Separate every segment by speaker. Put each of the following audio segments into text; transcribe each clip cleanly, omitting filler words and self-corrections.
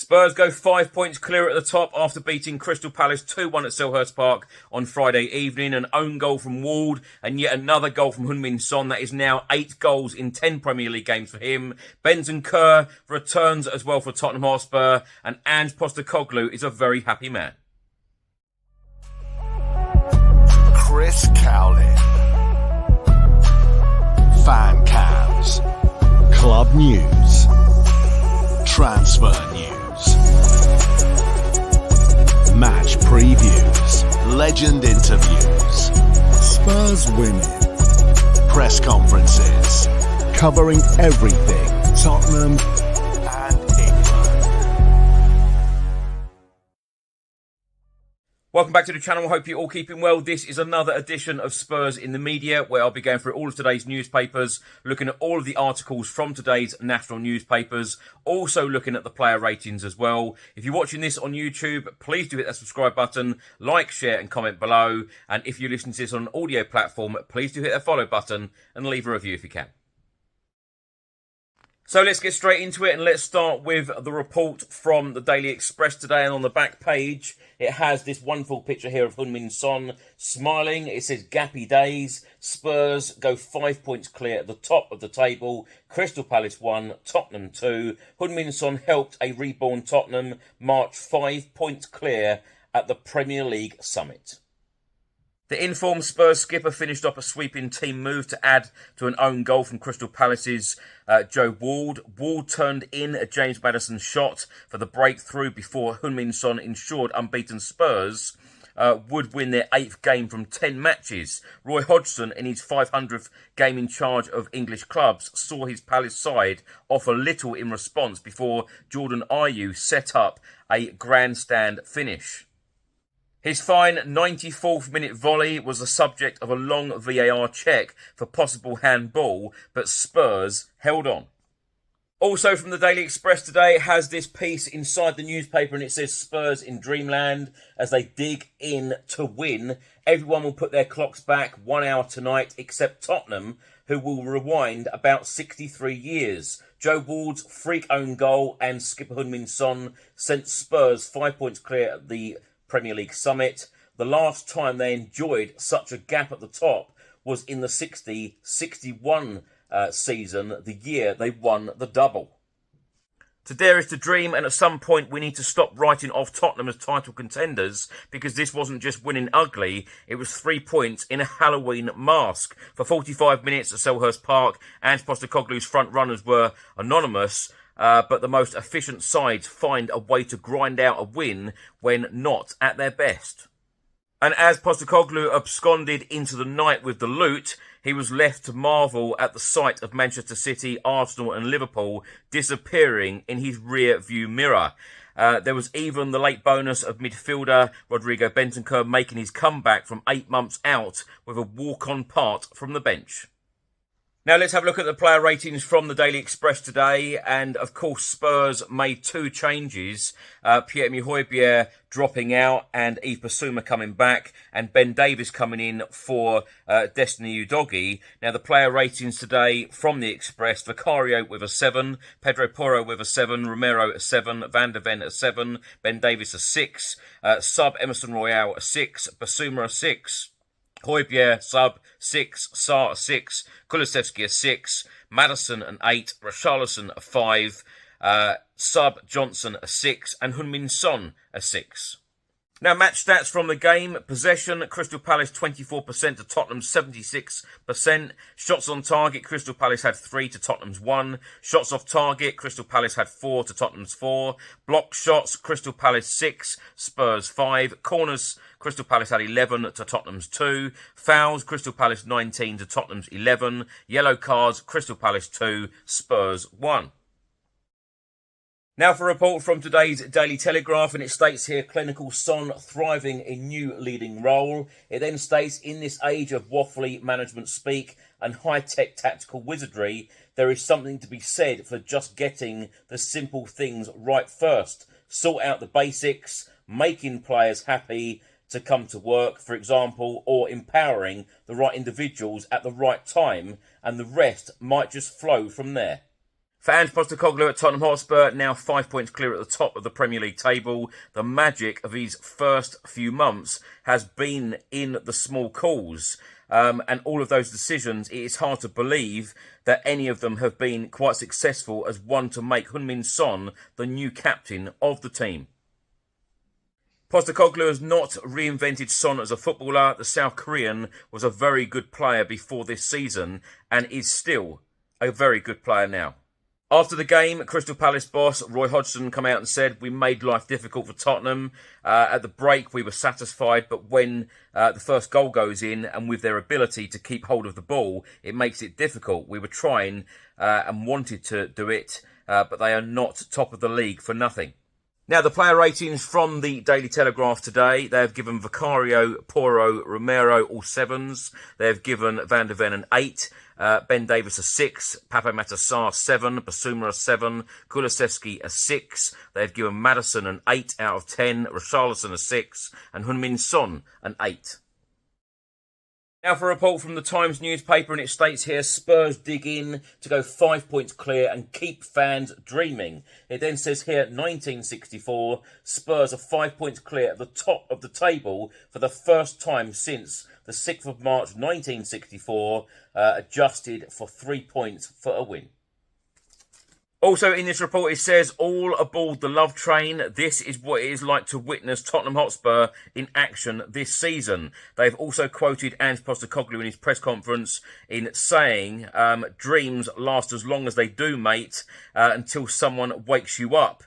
Speaker 1: Spurs go 5 points clear at the top after beating Crystal Palace 2-1 at Selhurst Park on Friday evening. An own goal from Ward and yet another goal from Heung-min Son. That is now 8 goals in 10 Premier League games for him. Bentancur returns as well for Tottenham Hotspur, and Ange Postecoglou is a very happy man.
Speaker 2: Chris Cowlin. Fan cams. Club news. Transfer news. Match previews. Legend interviews. Spurs winning. Press conferences. Covering everything Tottenham and England.
Speaker 1: Welcome back to the channel. Hope you're all keeping well. This is another edition of Spurs in the Media, where I'll be going through all of today's newspapers, looking at all of the articles from today's national newspapers, also looking at the player ratings as well. If you're watching this on YouTube, please do hit that subscribe button, like, share and comment below. And if you listen to this on an audio platform, please do hit that follow button and leave a review if you can. So let's get straight into it, and let's start with the report from the Daily Express today. And on the back page, it has this wonderful picture here of Heung-min Son smiling. It says Gappy Days. Spurs go 5 points clear at the top of the table. Crystal Palace 1, Tottenham 2. Heung-min Son helped a reborn Tottenham march 5 points clear at the Premier League summit. The informed Spurs skipper finished off a sweeping team move to add to an own goal from Crystal Palace's Joe Ward. Ward turned in a James Maddison shot for the breakthrough before Heung-min Son ensured unbeaten Spurs would win their 8th game from 10 matches. Roy Hodgson, in his 500th game in charge of English clubs, saw his Palace side offer little in response before Jordan Ayew set up a grandstand finish. His fine 94th minute volley was the subject of a long VAR check for possible handball, but Spurs held on. Also from the Daily Express today, it has this piece inside the newspaper, and it says Spurs in Dreamland as they dig in to win. Everyone will put their clocks back 1 hour tonight except Tottenham, who will rewind about 63 years. Joe Ward's freak own goal and skipper Heung-min Son sent Spurs 5 points clear at the Premier League summit. The last time they enjoyed such a gap at the top was in the 60-61 season, the year they won the double. To dare is to dream, and at some point we need to stop writing off Tottenham as title contenders, because this wasn't just winning ugly, it was 3 points in a Halloween mask. For 45 minutes at Selhurst Park, Ange Postecoglou's front runners were anonymous, but the most efficient sides find a way to grind out a win when not at their best. And as Postecoglou absconded into the night with the loot, he was left to marvel at the sight of Manchester City, Arsenal and Liverpool disappearing in his rear view mirror. There was even the late bonus of midfielder Rodrigo Bentancur making his comeback from 8 months out with a walk-on part from the bench. Now let's have a look at the player ratings from the Daily Express today. And of course, Spurs made 2 changes. Pierre-Emile Højbjerg dropping out and Yves Bissouma coming back, and Ben Davies coming in for Destiny Udogie. Now the player ratings today from the Express: Vicario with a 7, Pedro Porro with a 7, Romero a 7, Van der Ven a 7, Ben Davies a 6, sub Emerson Royale a 6, Bissouma a 6. Højbjerg, sub, 6, Sarr, a 6, Kulusevski, a 6, Maddison, an 8, Richarlison, a 5, sub, Johnson, a 6, and Heung-min Son, a 6. Now, match stats from the game. Possession, Crystal Palace 24% to Tottenham's 76%. Shots on target, Crystal Palace had 3 to Tottenham's 1. Shots off target, Crystal Palace had 4 to Tottenham's 4. Block shots, Crystal Palace 6, Spurs 5. Corners, Crystal Palace had 11 to Tottenham's 2. Fouls, Crystal Palace 19 to Tottenham's 11. Yellow cards, Crystal Palace 2, Spurs 1. Now for a report from today's Daily Telegraph, and it states here, clinical Son thriving in new leading role. It then states, in this age of waffly management speak and high-tech tactical wizardry, there is something to be said for just getting the simple things right first. Sort out the basics, making players happy to come to work, for example, or empowering the right individuals at the right time, and the rest might just flow from there. For Ange Postecoglou at Tottenham Hotspur, now 5 points clear at the top of the Premier League table, the magic of his first few months has been in the small calls. And all of those decisions, it is hard to believe that any of them have been quite successful as one to make Heung-min Son the new captain of the team. Postecoglou has not reinvented Son as a footballer. The South Korean was a very good player before this season and is still a very good player now. After the game, Crystal Palace boss Roy Hodgson come out and said, "We made life difficult for Tottenham. At the break, we were satisfied, but when the first goal goes in and with their ability to keep hold of the ball, it makes it difficult. We were trying and wanted to do it, but they are not top of the league for nothing." Now, the player ratings from the Daily Telegraph today, they have given Vicario, Porro, Romero all 7s. They have given Van de Ven an 8, Ben Davies a 6, Pape Matar 7, Basuma a 7, Kulusevski a 6. They have given Maddison an 8 out of 10, Richarlison a 6, and Heung-min Son an 8. Now for a report from the Times newspaper, and it states here, Spurs dig in to go 5 points clear and keep fans dreaming. It then says here, 1964, Spurs are 5 points clear at the top of the table for the first time since the 6th of March 1964, adjusted for 3 points for a win. Also in this report, it says, all aboard the love train. This is what it is like to witness Tottenham Hotspur in action this season. They've also quoted Ange Postecoglou in his press conference in saying, dreams last as long as they do, mate, until someone wakes you up.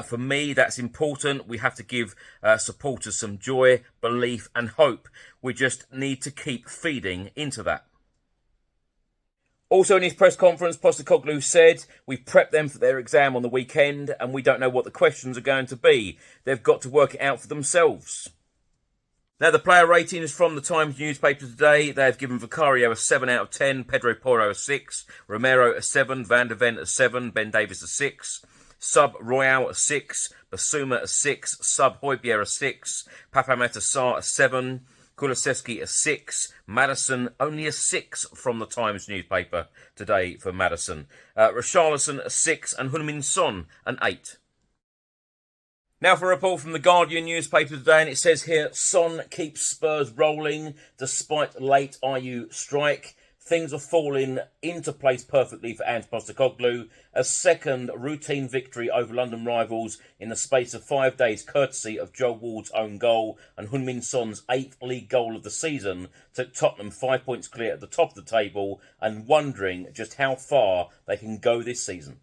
Speaker 1: For me, that's important. We have to give supporters some joy, belief and hope. We just need to keep feeding into that. Also in his press conference, Postecoglou said, "We prepped them for their exam on the weekend and we don't know what the questions are going to be. They've got to work it out for themselves." Now, the player ratings from the Times newspaper today, they have given Vicario a 7 out of 10, Pedro Porro a 6, Romero a 7, Van de Ven a 7, Ben Davies a 6, Sub Royale a 6, Basuma a 6, Sub Højbjerg a 6, Pape Matar a 7, Kulusevski a 6, Maddison only a 6 from the Times newspaper today for Maddison. Richarlison a 6 and Heung-min Son an 8. Now for a report from the Guardian newspaper today, and it says here, Son keeps Spurs rolling despite late IU strike. Things are falling into place perfectly for Ange Postecoglou. A second routine victory over London rivals in the space of 5 days, courtesy of Joe Ward's own goal and Heung-min Son's 8th league goal of the season, took Tottenham 5 points clear at the top of the table and wondering just how far they can go this season.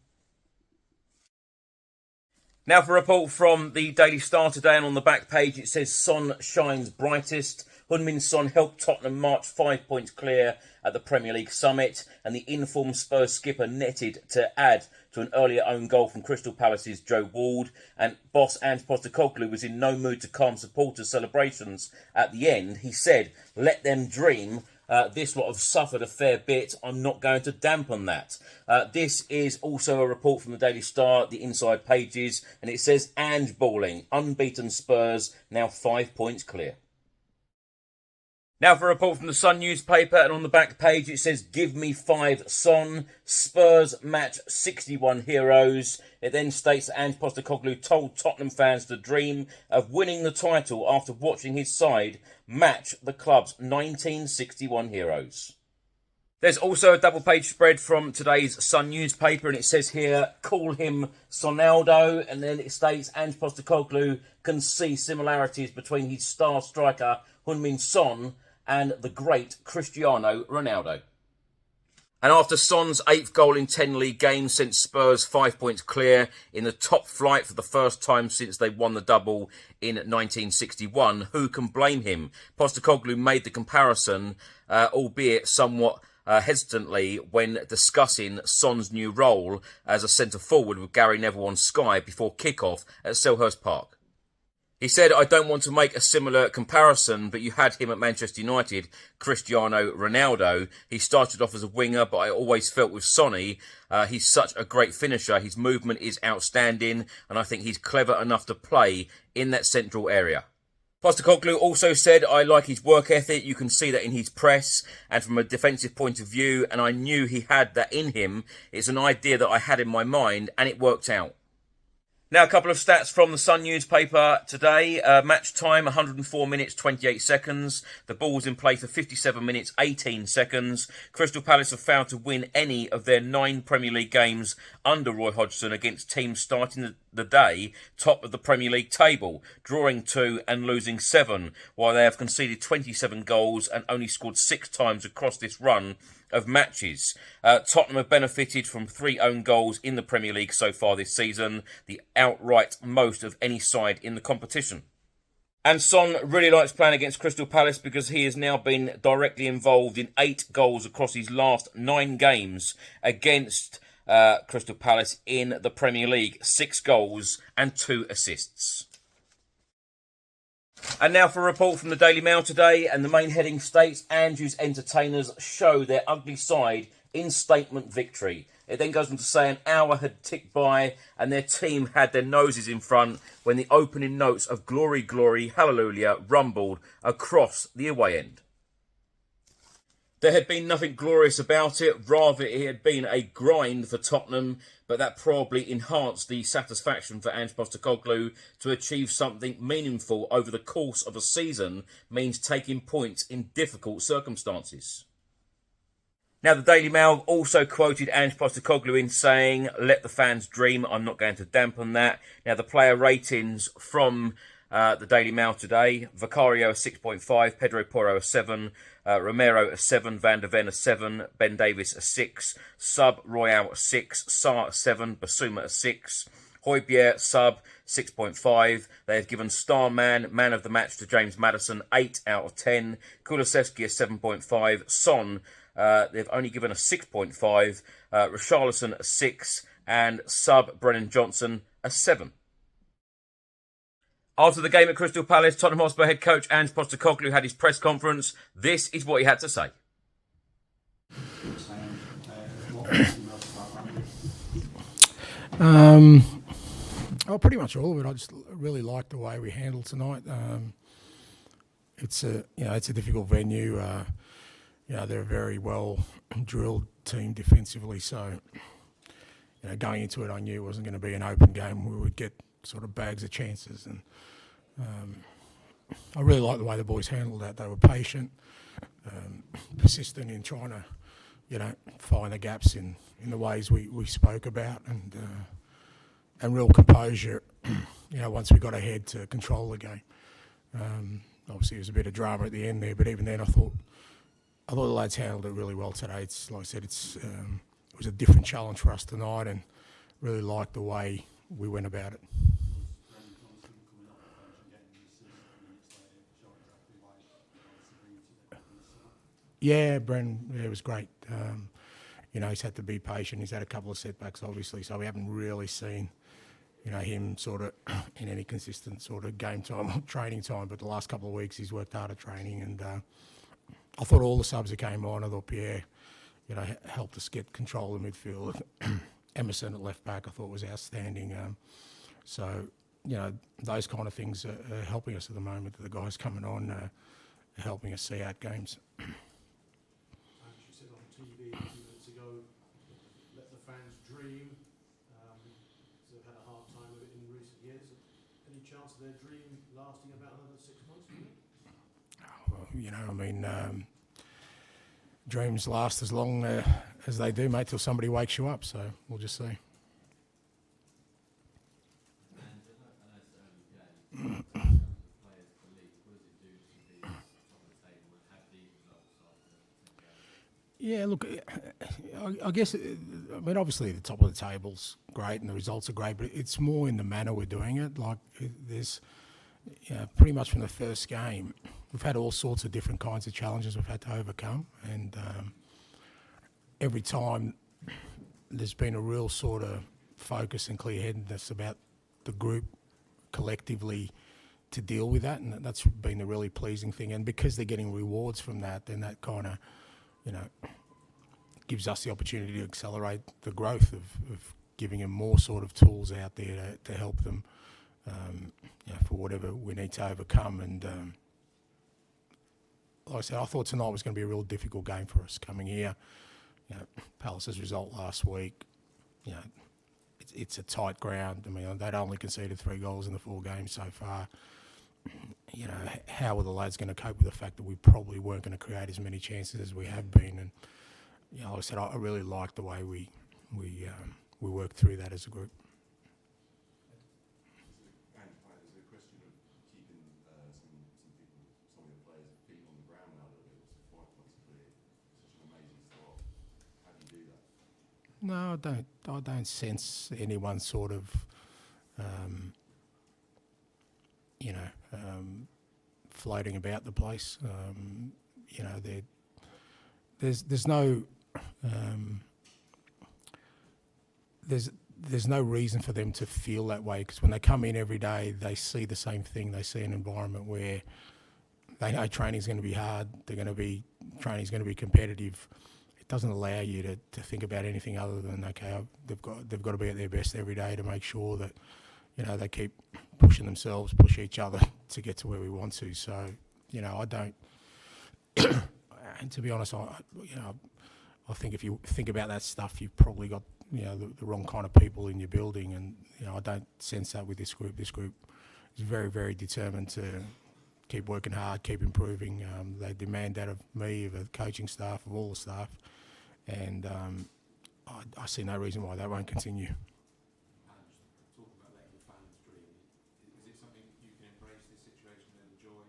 Speaker 1: Now for a report from the Daily Star today, and on the back page it says, Son shines brightest. Heung-min Son helped Tottenham march 5 points clear at the Premier League summit, and the informed Spurs skipper netted to add to an earlier own goal from Crystal Palace's Joe Ward, and boss Ange Postecoglou was in no mood to calm supporters' celebrations at the end. He said, "Let them dream. This lot have suffered a fair bit. I'm not going to dampen that." This is also a report from the Daily Star, the inside pages, and it says, Ange balling, unbeaten Spurs, now 5 points clear. Now for a report from the Sun newspaper, and on the back page it says, "Give me 5 Son, Spurs match 61 heroes." It then states that Ange Postecoglou told Tottenham fans to dream of winning the title after watching his side match the club's 1961 heroes. There's also a double-page spread from today's Sun newspaper, and it says here, "Call him Sonaldo," and then it states Ange Postecoglou can see similarities between his star striker Heung-min Son and the great Cristiano Ronaldo. And after Son's 8th goal in 10 league games sent Spurs 5 points clear in the top flight for the first time since they won the double in 1961, who can blame him? Postecoglou made the comparison, albeit somewhat hesitantly, when discussing Son's new role as a centre-forward with Gary Neville on Sky before kick-off at Selhurst Park. He said, "I don't want to make a similar comparison, but you had him at Manchester United, Cristiano Ronaldo. He started off as a winger, but I always felt with Sonny, he's such a great finisher. His movement is outstanding, and I think he's clever enough to play in that central area." Postecoglou also said, I like his work ethic. You can see that in his press and from a defensive point of view. And I knew he had that in him. It's an idea that I had in my mind and it worked out. Now, a couple of stats from the Sun newspaper today. Match time, 104 minutes, 28 seconds. The ball was in play for 57 minutes, 18 seconds. Crystal Palace have failed to win any of their 9 Premier League games under Roy Hodgson against teams starting the day top of the Premier League table, drawing 2 and losing 7, while they have conceded 27 goals and only scored 6 times across this run of matches. Tottenham have benefited from 3 own goals in the Premier League so far this season, the outright most of any side in the competition. And Son really likes playing against Crystal Palace because he has now been directly involved in 8 goals across his last 9 games against Crystal Palace in the Premier League. 6 goals and 2 assists. And now for a report from the Daily Mail today, and the main heading states Ange's entertainers show their ugly side in statement victory. It then goes on to say an hour had ticked by and their team had their noses in front when the opening notes of Glory, Glory, Hallelujah rumbled across the away end. There had been nothing glorious about it, rather it had been a grind for Tottenham, but that probably enhanced the satisfaction for Ange Postecoglou. To achieve something meaningful over the course of a season means taking points in difficult circumstances. Now, the Daily Mail also quoted Ange Postecoglou in saying, let the fans dream. I'm not going to dampen that. Now, the player ratings from the Daily Mail today: Vicario a 6.5, Pedro Porro a 7, Romero a 7, Van der Ven a 7, Ben Davis a 6, Sub Royale a 6, Sarr a 7, Basuma a 6, Højbjerg sub 6.5. They have given star man of the match to James Maddison 8 out of 10, Kulusevski a 7.5, Son they've only given a 6.5, Richarlison a 6, and sub Brennan Johnson a 7. After the game at Crystal Palace, Tottenham Hotspur head coach Ange Postecoglou had his press conference. This is what he had to say.
Speaker 3: Pretty much all of it. I just really liked the way we handled tonight. It's a difficult venue. They're a very well drilled team defensively. So, going into it, I knew it wasn't going to be an open game. We would get sort of bags of chances, and I really like the way the boys handled that. They were patient, persistent in trying to, find the gaps in the ways we spoke about, and real composure. Once we got ahead to control the game. Obviously, there was a bit of drama at the end there, but even then, I thought the lads handled it really well today. It's like I said, it was a different challenge for us tonight, and really liked the way we went about it. Yeah, Bren, it was great. He's had to be patient. He's had a couple of setbacks, obviously, so we haven't really seen, him sort of in any consistent sort of game time or training time. But the last couple of weeks, he's worked hard at training, and I thought all the subs that came on, I thought Pierre, helped us get control of the midfield. Emerson at left back, I thought was outstanding. So, those kind of things are helping us at the moment. The guys coming on are helping us see out games.
Speaker 4: You said on TV a few minutes ago, let the fans dream. They've had a hard time with it in recent years. Any chance of their dream lasting about another 6 months?
Speaker 3: Dreams last as long as they do, mate, till somebody wakes you up. So we'll just see. Yeah, look, I guess, obviously the top of the table's great and the results are great, but it's more in the manner we're doing it. Like, there's, pretty much from the first game, we've had all sorts of different kinds of challenges we've had to overcome, and every time there's been a real sort of focus and clear-headedness about the group collectively to deal with that, and that's been a really pleasing thing. And because they're getting rewards from that, then that kind of, gives us the opportunity to accelerate the growth of giving them more sort of tools out there to help them for whatever we need to overcome. And like I said, I thought tonight was going to be a real difficult game for us coming here. Palace's result last week, it's a tight ground. I mean, they'd only conceded 3 goals in the 4 games so far. How are the lads going to cope with the fact that we probably weren't going to create as many chances as we have been? And like I said, I really liked the way we worked through that as a group.
Speaker 5: Is it a question of keeping some of the players' feet on the ground now that it was quite clear? Such an amazing start. How do you do that?
Speaker 3: No, I don't sense anyone sort of, floating about the place. There's no there's no reason for them to feel that way, because when they come in every day, they see the same thing. They see an environment where they know training's going to be hard. Training's going to be competitive. It doesn't allow you to think about anything other than, okay, they've got to be at their best every day to make sure that they keep pushing themselves, push each other to get to where we want to. So I don't. And to be honest, I think if you think about that stuff, you've probably got the wrong kind of people in your building, and I don't sense that with this group. This group is very, very determined to keep working hard, keep improving. They demand that of me, of the coaching staff, of all the staff, and I see no reason why that won't continue.
Speaker 4: Talking about letting the fans dream, is it something you can embrace this situation and enjoy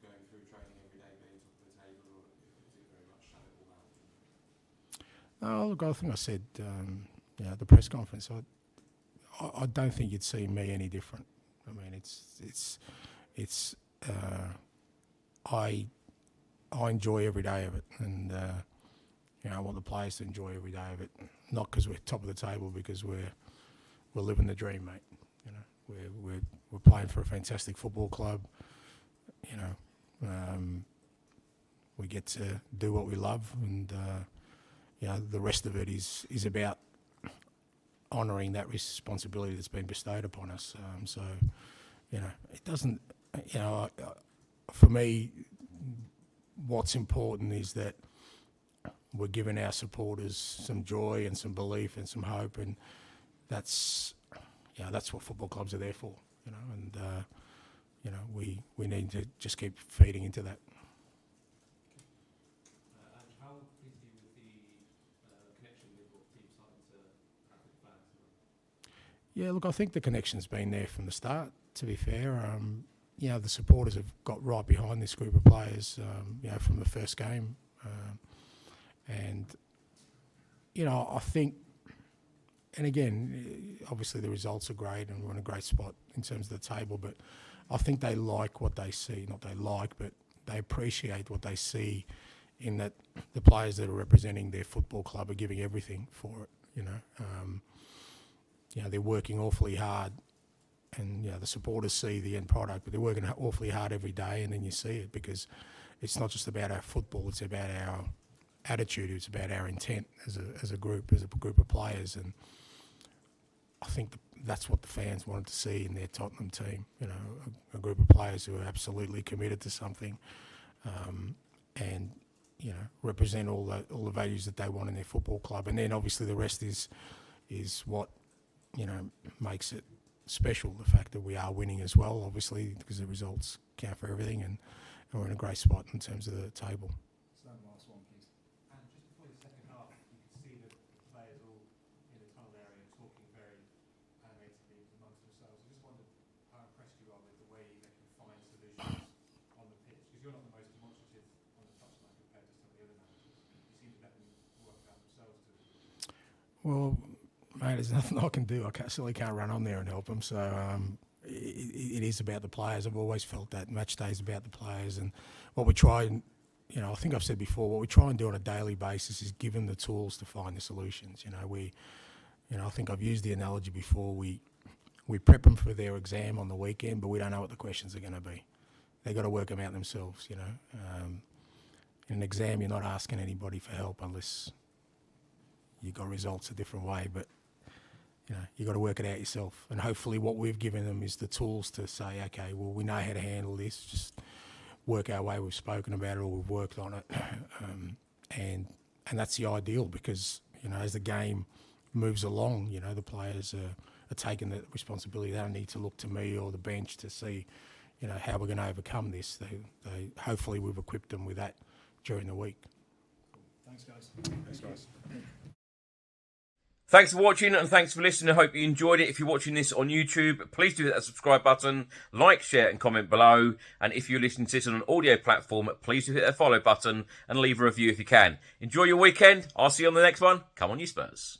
Speaker 4: going through training every day, being top of the table, or is it very much shut it all out?
Speaker 3: No, look, I think I said at the press conference, I don't think you'd see me any different. I mean, I enjoy every day of it, and I want the players to enjoy every day of it. Not because we're top of the table, because we're living the dream, mate. We're playing for a fantastic football club. We get to do what we love, and the rest of it is about honouring that responsibility that's been bestowed upon us. It doesn't. For me, what's important is that we're giving our supporters some joy and some belief and some hope, and that's what football clubs are there for. We need to just keep feeding into that.
Speaker 4: And how pleased are you with the connection with what teams starting to have with fans?
Speaker 3: Yeah, look, I think the connection's been there from the start, to be fair. The supporters have got right behind this group of players, from the first game. I think, and again, obviously the results are great and we're in a great spot in terms of the table, but I think they like what they see. Not they like, but they appreciate what they see in that the players that are representing their football club are giving everything for it, they're working awfully hard, and the supporters see the end product, but they're working awfully hard every day, and then you see it, because it's not just about our football, it's about our attitude, it's about our intent as a group of players, and I think that's what the fans wanted to see in their Tottenham team, a group of players who are absolutely committed to something, and represent all the values that they want in their football club, and then obviously the rest is what makes it special, the fact that we are winning as well, obviously, because the results count for everything, and we're in a great spot in terms of the table.
Speaker 4: And just before the second half, you could see the players all in the tunnel area talking very animatedly amongst themselves. I just wondered how impressed you are with the way they can find solutions on the pitch, because you're not the most demonstrative on the touchline compared to some of the other managers. You seem to let them work out themselves to.
Speaker 3: Well, mate, there's nothing I can do. I certainly can't run on there and help them. So it is about the players. I've always felt that match day is about the players, and what we try and I think I've said before, what we try and do on a daily basis is give them the tools to find the solutions. I think I've used the analogy before. We prep them for their exam on the weekend, but we don't know what the questions are going to be. They've got to work them out themselves. In an exam, you're not asking anybody for help unless you got results a different way. But you got to work it out yourself. And hopefully what we've given them is the tools to say, okay, well, we know how to handle this, just work our way. We've spoken about it or we've worked on it. And that's the ideal because, as the game moves along, the players are taking the responsibility. They don't need to look to me or the bench to see, how we're going to overcome this. They hopefully we've equipped them with that during the week.
Speaker 4: Thanks, guys.
Speaker 3: Thanks, guys.
Speaker 1: Thanks for watching and thanks for listening. I hope you enjoyed it. If you're watching this on YouTube, please do hit that subscribe button, like, share and comment below. And if you're listening to this on an audio platform, please do hit that follow button and leave a review if you can. Enjoy your weekend. I'll see you on the next one. Come on, you Spurs.